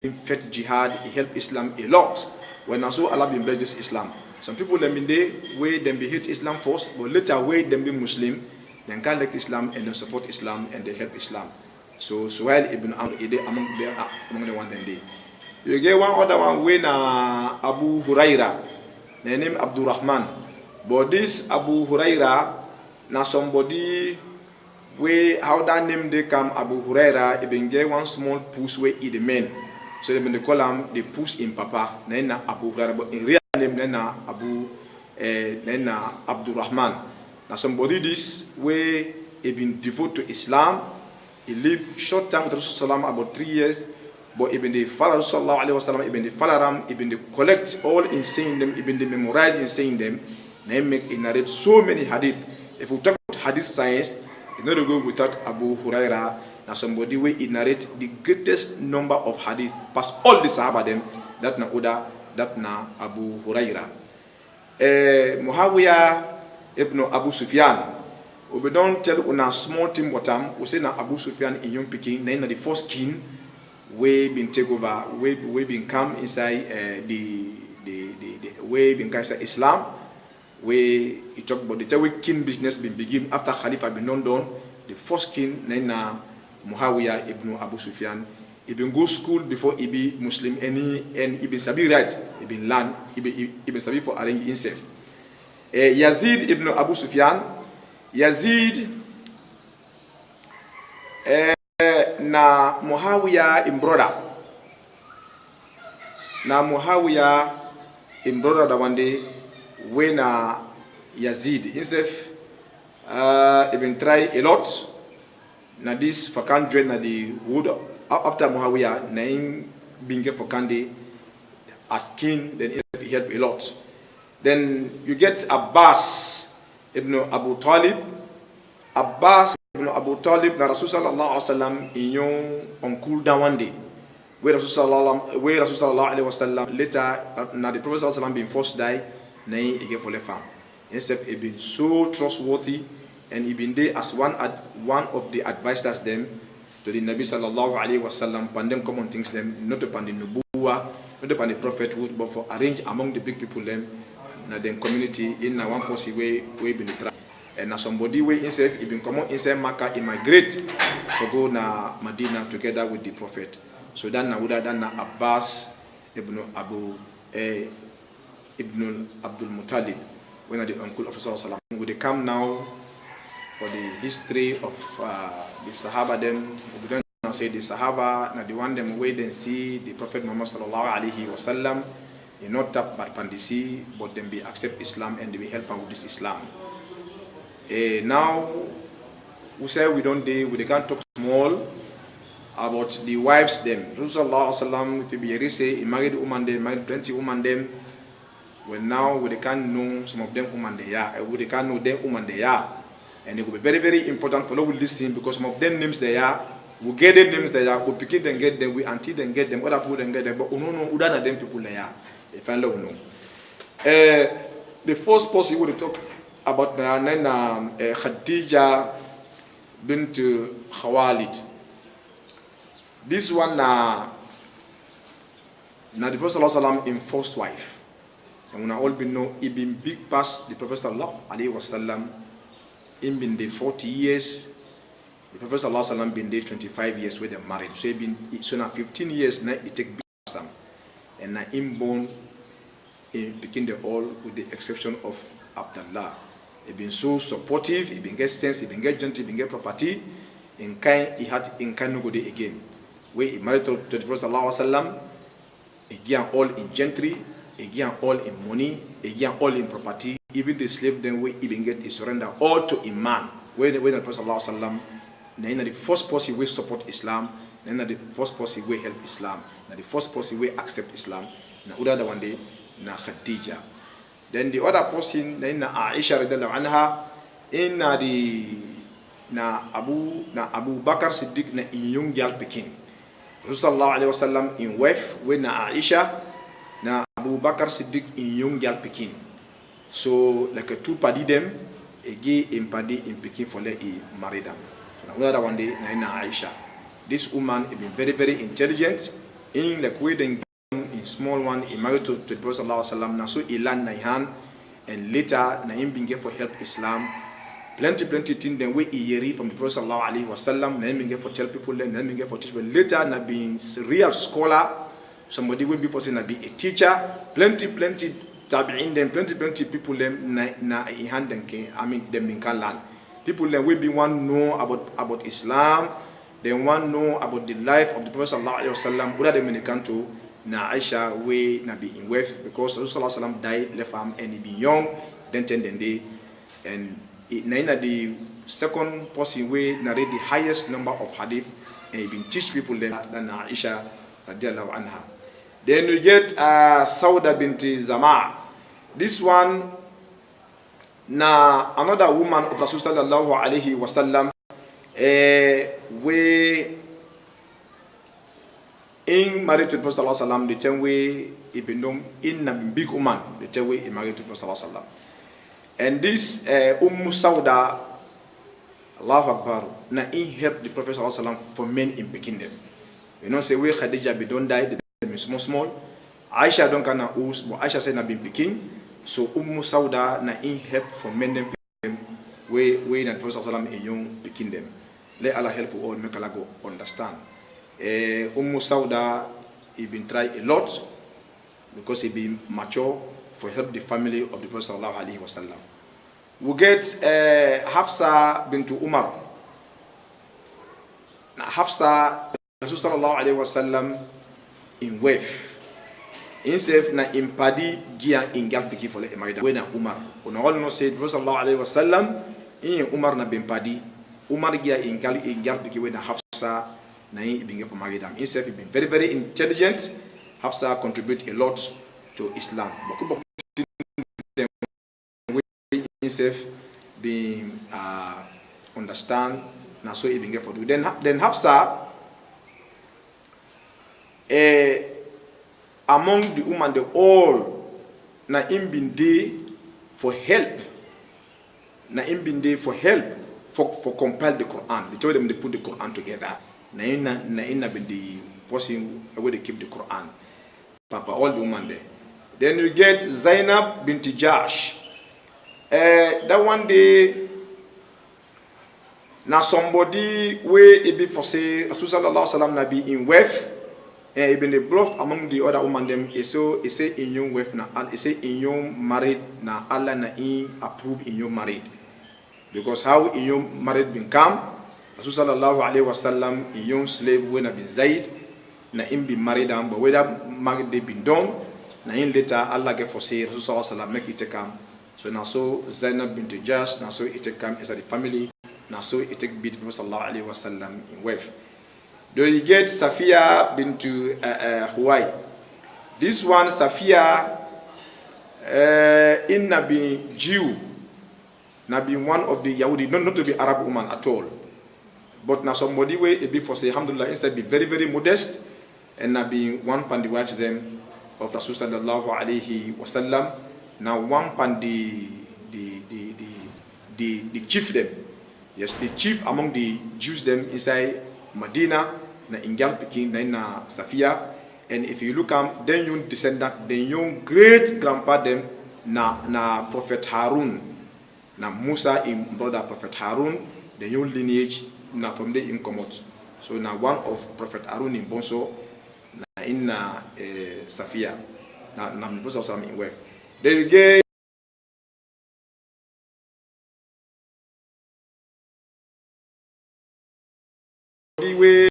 in faith jihad, he helped Islam a lot. When I saw Allah been blessed this Islam. Some people them in the way them be hate Islam first, but later way them be Muslim, then can like Islam and then support Islam and they help Islam. So Suhail ibn Amr among the one then they. You get one other one when Abu Huraira, the name Abdurrahman. But this Abu Huraira, now somebody where how that name they come Abu Huraira, even get one small push where it the men. So they call him the push in Papa, then Abu Huraira, but in real name then Abdurrahman. Now somebody this where he been devoted to Islam. He lived short time with Rasulullah about 3 years. But even the follow Sallallahu Alaihi Wasallam, even the follow even the collect all in saying them, even the memorize in saying them, they make it narrate so many hadith. If we talk about hadith science, it's not to go without Abu Huraira. Now somebody will narrate the greatest number of hadith past all the Sahaba them. That na Uda, that na Abu Huraira. Muawiyah ibn Abu Sufyan. We don't tell una small team what we say na Abu Sufyan in young Peking, na the first king. We been take over, we been come inside the way been come inside Islam. We talk about the Tawi king business been begin after Khalifa been done. The first king Naina Muawiyah ibn Abu Sufyan. He been go school before he be Muslim and he been sabi right. He been learn. He been sabi for arrange himself. Yazid ibn Abu Sufyan. Yazid. Na Muawiyah in brother. Na Muawiyah in brother that one day when Yazid himself even try a lot. Na this Fakan join na the wood after Muawiyah na him being Fakande as king, then he helped a lot. Then you get Abbas ibn Abu Talib. Abbas ibn Abu Talib na Rasul sallallahu alaihi wasallam in yung uncle down one day where Rasul sallallahu alaihi wasallam later na the Prophet sallallahu alaihi wasallam been forced die na he get for the farm. Instead he been so trustworthy and he been there as one of the advisors them to the Nabi sallallahu alaihi wasallam pandem common things them not upon the nubuwa, not upon the prophethood, but for arrange among the big people them na the community in one possible way been try. And as somebody way himself, he been come out inside Makkah, immigrate to go na Medina together with the Prophet. So then na Abbas ibn Abdul Muttalib, when the uncle of Rasulullah sallallahu. Would they come now for the history of the Sahaba them? We don't say the Sahaba na the one them way then see the Prophet Muhammad sallallahu alaihi wasallam. You not tap but pandisi, but then be accept Islam and they will help them with this Islam. Now, we say we don't we can't talk small about the wives them. Rasulullah sallallahu if you say he married woman them, married plenty woman them. Well now we can't know some of them woman they are, we can't know them woman they are, and it will be very very important for those who listen because some of them names they are, we get them names they are, we pick it and get them, we until then get them, other people then get them, but we don't know who are them people they are. If I don't know, the first person we will talk about Khadija bint Khawalid. This one na the Prophet sallallahu in first wife. And when I all been know he been big past the Prophet sallallahu alaihi wasallam. In been there 40 years. The Prophet sallallahu been there 25 years where they married. So he been now 15 years now he take big past them. And now him born in picking the all with the exception of Abdullah. He been so supportive, he been get sense, he been get gentle, he been get property. In kind, he had in kind no go there again. Where he married to the Prophet sallallahu alaihi wasallam, he gave all in gentry, he gave all in money, he gave all in property. Even the slave then where he been get he surrender all to Iman. Where the Prophet sallallahu alaihi wasallam, then the first person will support Islam, then the first person will help Islam, now the first person will accept Islam. Now other one day, na Khadija. Then the other person, then Aisha radhiyallahu anha, in Abu Bakr Siddiq na in young girl Peking. Rasulullah alaihi wasallam in wife when Aisha na Abu Bakr Siddiq in young girl Peking. So like a two party them, a gay in party in Peking for let he marry them. So another one day na Aisha. This woman has been very very intelligent, in like way then in small one he married to the Prophet sallallahu alaihi wasallam. Now so he land na hand, and later na him being get for help Islam. Plenty thing then we hear from the Prophet sallallahu alaihi wasallam. Na him being get for tell people, na him being get for teach people. Later na being real scholar. Somebody will be person na be a teacher. Plenty tabi'in them, plenty people them na in hand them can, I mean them in can learn. People them will be one know about Islam. They want know about the life of the Prophet sallallahu alaihi wasallam. Whether them in the country na Aisha way na be in wealth because Rasulullah sallallahu died left him and he be young then 10 day, and na the second person way narrate the highest number of hadith and he been teach people than Aisha radiallahu anha. Then we get Sauda binti Zama. This one na another woman of Rasulullah sallallahu alaihi wasallam. We in married to the Prophet sallallahu alaihi wasallam, the time way he been known in a big woman, the time way he married to the Prophet sallallahu alaihi wasallam. And this Sauda, Allahu Akbar, na he helped the Prophet sallallahu alaihi wasallam for men in picking them. You know, say we Khadija be don't die, them is small. Aisha don't kana us, but Aisha said na been picking. So Sauda na he helped for men them we na Prophet sallallahu alaihi wasallam a young picking them. Let Allah help you all, make Allah go understand. Sauda, he been try a lot because he been mature for help the family of the Prophet sallallahu alaihi wasallam. We get Hafsa bint Umar. Now Hafsa, Rasul sallallahu alaihi wasallam in wealth. Instead na impadi gia ingal biki for le marida. When Umar, on all no said Rasul sallallahu alaihi wasallam in Umar na bimpadi. Umar gia ingal biki when Hafsa na being for maridam. Instead he been very intelligent. Hafsa contribute a lot to Islam. Instead being understand na so he been for do. Then Hafsa among the women they all na him been there for help. Na him been there for help for compile the Quran. They told them they put the Quran together. Na been the person where they keep the Quran. Papa, all the women there. Then you get Zainab binti Jahsh. That one day, now somebody where it be for say Rasulullah sallallahu alaihi wasallam na be in wealth, and even the bluff among the other women them is so it say in young wealth na it say in young married na Allah na in approve in young married. Because how in young married been come, Rasulullah sallallahu alaihi wasallam in young slave when have been Zaid na in be married but whether married they been done na in later Allah get for say Rasulullah sallallahu alaihi wasallam make it come. So now so Zainab bint Jahsh now so it come inside the family now so it take beat Prophet sallallahu alaihi wasallam in wealth. Do you get Safiya bint Huwai? This one Safiya in Nabi Jew, Nabi one of the Yahudi, not to be Arab woman at all, but now somebody way it be for say alhamdulillah instead be very modest and Nabi one pan the wives them of Rasul sallallahu alaihi wasallam. Now one pan the chief them, yes, the chief among the Jews them inside Medina na ingal pikin na Safiya, and if you look then you descendant then you great grandpa them na Prophet Harun na Musa in brother Prophet Harun the you lineage na from the in commot. So now one of Prophet Harun in Bonso na in Safiya na Musa in wealth. There you get